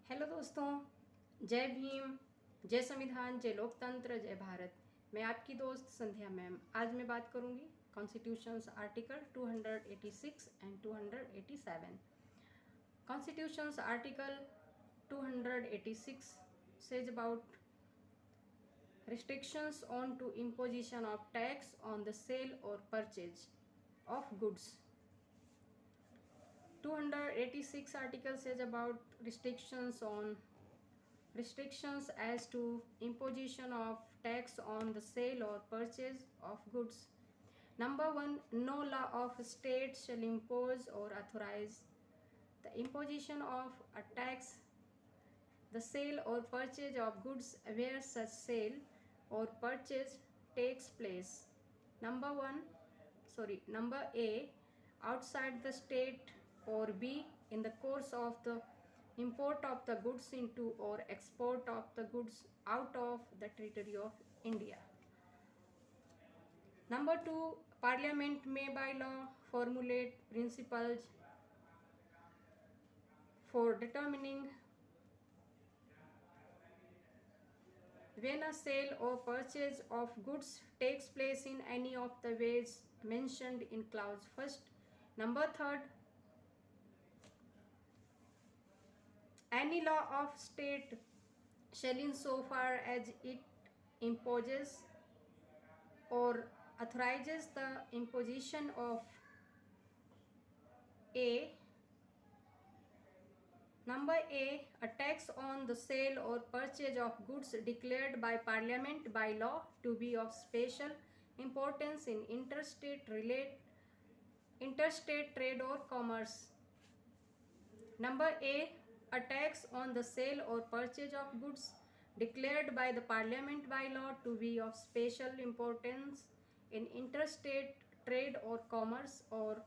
Hello दोस्तों, जय भीम, जय संविधान, जय लोकतंत्र, जय भारत। मैं आपकी दोस्त संध्या मैम। आज मैं बात करूंगी constitutions article 286 and 287। Constitutions article 286 says about restrictions on to imposition of tax on the sale or purchase of goods. 286 article says about restrictions as to imposition of tax on the sale or purchase of goods. Number 1, no law of state shall impose or authorize the imposition of a tax the sale or purchase of goods where such sale or purchase takes place. Number A, outside the state, or B, in the course of the import of the goods into or export of the goods out of the territory of India. Number 2, Parliament may by law formulate principles for determining when a sale or purchase of goods takes place in any of the ways mentioned in clause 1st. Number 3rd, any law of state shall in so far as it imposes or authorizes the imposition of a tax on the sale or purchase of goods declared by Parliament by law to be of special importance in interstate trade or commerce. Number A tax on the sale or purchase of goods declared by the Parliament by law to be of special importance in interstate trade or commerce. Or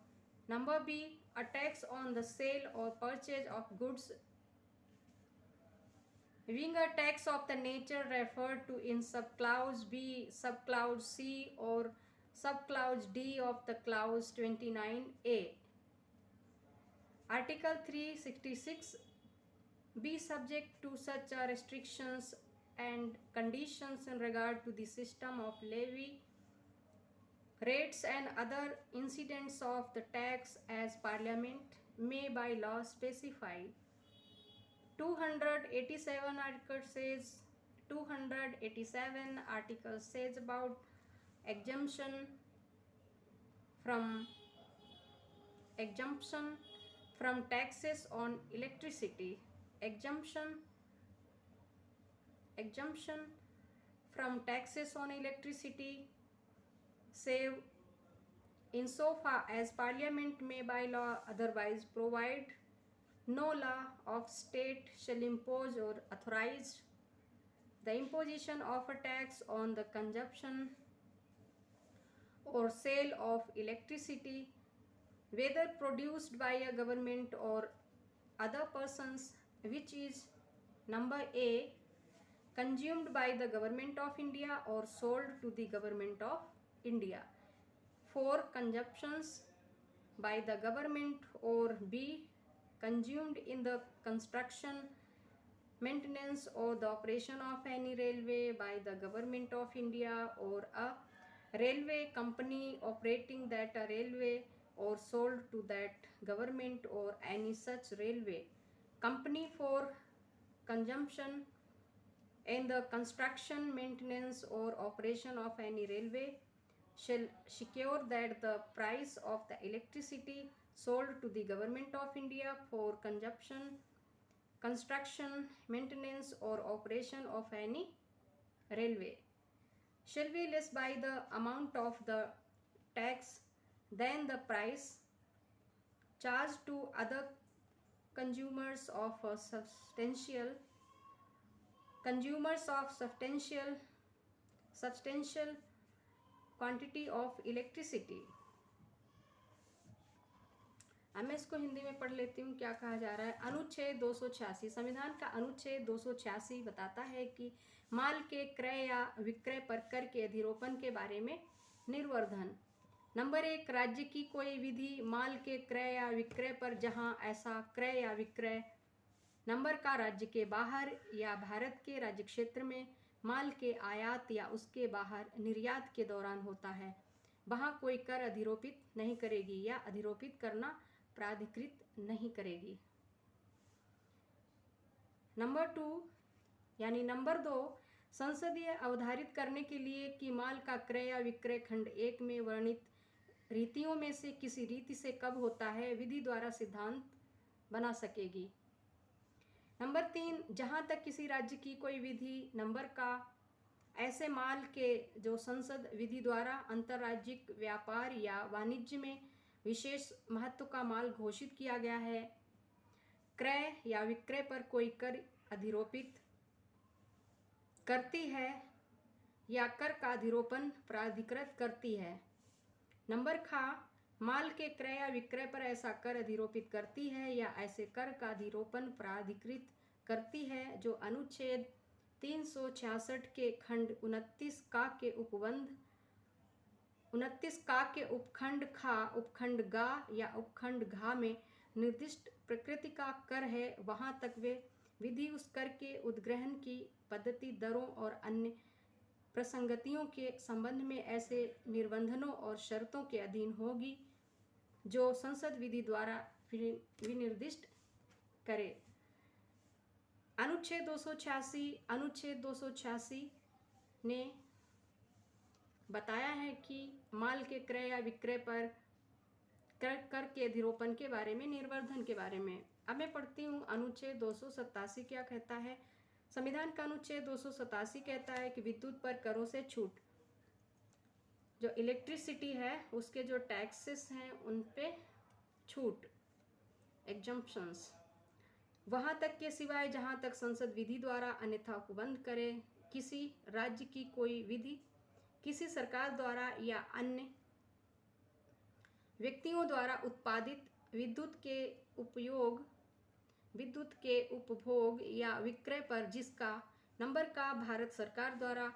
number B, a tax on the sale or purchase of goods being a tax of the nature referred to in subclause B, subclause C, or subclause D of the clause 29A. Article 366 be subject to such restrictions and conditions in regard to the system of levy, rates and other incidents of the tax as Parliament may by law specify. 287 article says about exemption from taxes on electricity. Exemption from taxes on electricity save insofar as Parliament may by law otherwise provide. No law of state shall impose or authorize the imposition of a tax on the consumption or sale of electricity, whether produced by a government or other persons, which is number A, consumed by the government of India or sold to the government of India for consumptions by the government, or B, consumed in the construction, maintenance or the operation of any railway by the government of India or a railway company operating that a railway, or sold to that government or any such railway company for consumption in the construction, maintenance or operation of any railway, shall secure that the price of the electricity sold to the government of India for consumption, construction, maintenance or operation of any railway shall be less by the amount of the tax than the price charged to other consumers of substantial quantity of electricity. अब मैं इसको हिंदी में पढ़ लेती हूँ क्या कहा जा रहा है। अनुच्छेद 286, संविधान का अनुच्छेद 286 बताता है कि माल के क्रय या विक्रय पर कर के अधिरोपण के बारे में निर्वर्धन। नंबर 1, राज्य की कोई विधि माल के क्रय या विक्रय पर जहाँ ऐसा क्रय या विक्रय नंबर का राज्य के बाहर या भारत के राज्य क्षेत्र में माल के आयात या उसके बाहर निर्यात के दौरान होता है, वहाँ कोई कर अधिरोपित नहीं करेगी या अधिरोपित करना प्राधिकृत नहीं करेगी। नंबर 2 यानी नंबर 2, संसदीय अवधारित करने के लिए कि माल का क्रय या विक्रय खंड 1 में वर्णित रीतियों में से किसी रीति से कब होता है, विधि द्वारा सिद्धांत बना सकेगी। नंबर 3, जहाँ तक किसी राज्य की कोई विधि नंबर का ऐसे माल के जो संसद विधि द्वारा अंतर्राज्यिक व्यापार या वाणिज्य में विशेष महत्व का माल घोषित किया गया है, क्रय या विक्रय पर कोई कर अधिरोपित करती है या कर का अधिरोपण प्राधिकृत करती है। नंबर खा, माल के क्रय या विक्रय पर ऐसा कर अधिरोपित करती है या ऐसे कर का अधिरोपण प्राधिकृत करती है जो अनुच्छेद 366 के खंड 29 का के उपबंध 29 का के उपखंड खा, उपखंड गा या उपखंड घा में निर्दिष्ट प्रकृति का कर है, वहाँ तक वे विधि उस कर के उद्ग्रहण की पद्धति, दरों और अन्य प्रसंगतियों के संबंध में ऐसे निर्बंधनों और शर्तों के अधीन होगी जो संसद विधि द्वारा विनिर्दिष्ट करे। अनुच्छेद 286 ने बताया है कि माल के क्रय या विक्रय पर कर के अधिरोपण के बारे में, निर्वर्धन के बारे में। अब मैं पढ़ती हूँ अनुच्छेद 287 क्या कहता है। संविधान का अनुच्छेद 287 कहता है कि विद्युत पर करों से छूट, जो इलेक्ट्रिसिटी है उसके जो टैक्सेस हैं उन पे छूट, एग्जम्पशंस, वहाँ तक के सिवाय जहाँ तक संसद विधि द्वारा अन्यथा उपबंध करे। किसी राज्य की कोई विधि किसी सरकार द्वारा या अन्य व्यक्तियों द्वारा उत्पादित विद्युत के उपभोग या विक्रय पर जिसका नंबर का भारत सरकार द्वारा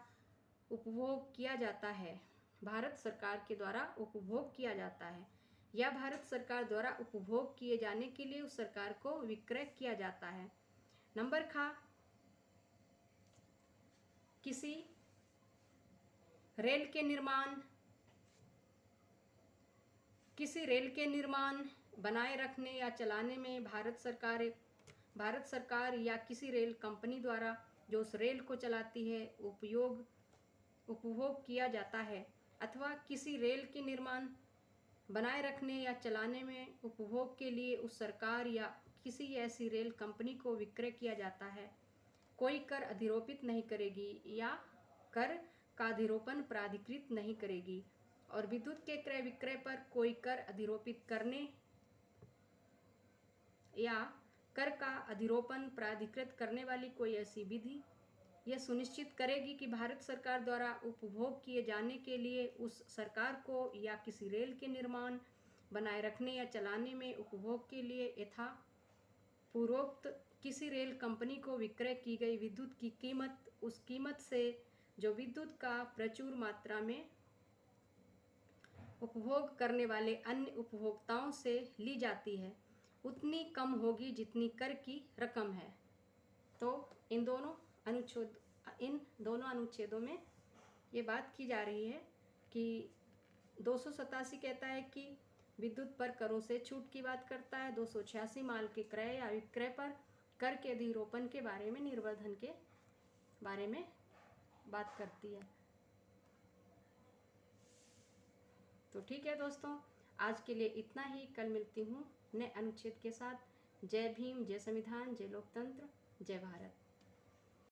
उपभोग किया जाता है, भारत सरकार के द्वारा उपभोग किया जाता है या भारत सरकार द्वारा उपभोग किए जाने के लिए उस सरकार को विक्रय किया जाता है। नंबर खा, किसी रेल के निर्माण, बनाए रखने या चलाने में भारत सरकार या किसी रेल कंपनी द्वारा जो उस रेल को चलाती है उपभोग किया जाता है, अथवा किसी रेल के निर्माण, बनाए रखने या चलाने में उपभोग के लिए उस सरकार या किसी ऐसी रेल कंपनी को विक्रय किया जाता है, कोई कर अधिरोपित नहीं करेगी या कर का अधिरोपण प्राधिकृत नहीं करेगी। और विद्युत के क्रय विक्रय पर कोई कर अधिरोपित करने या कर का अधिरोपण प्राधिकृत करने वाली कोई ऐसी विधि यह सुनिश्चित करेगी कि भारत सरकार द्वारा उपभोग किए जाने के लिए उस सरकार को या किसी रेल के निर्माण, बनाए रखने या चलाने में उपभोग के लिए यथा पूर्वोक्त किसी रेल कंपनी को विक्रय की गई विद्युत की कीमत उस कीमत से जो विद्युत का प्रचुर मात्रा में उपभोग करने वाले अन्य उपभोक्ताओं से ली जाती है, उतनी कम होगी जितनी कर की रकम है। तो इन दोनों अनुच्छेदों में ये बात की जा रही है कि 287 कहता है कि विद्युत पर करों से छूट की बात करता है, 286 माल के क्रय या विक्रय पर कर के अधिरोपण के बारे में, निर्वर्धन के बारे में बात करती है। तो ठीक है दोस्तों, आज के लिए इतना ही। कल मिलती हूँ नए अनुच्छेद के साथ। जय भीम, जय संविधान, जय लोकतंत्र, जय भारत।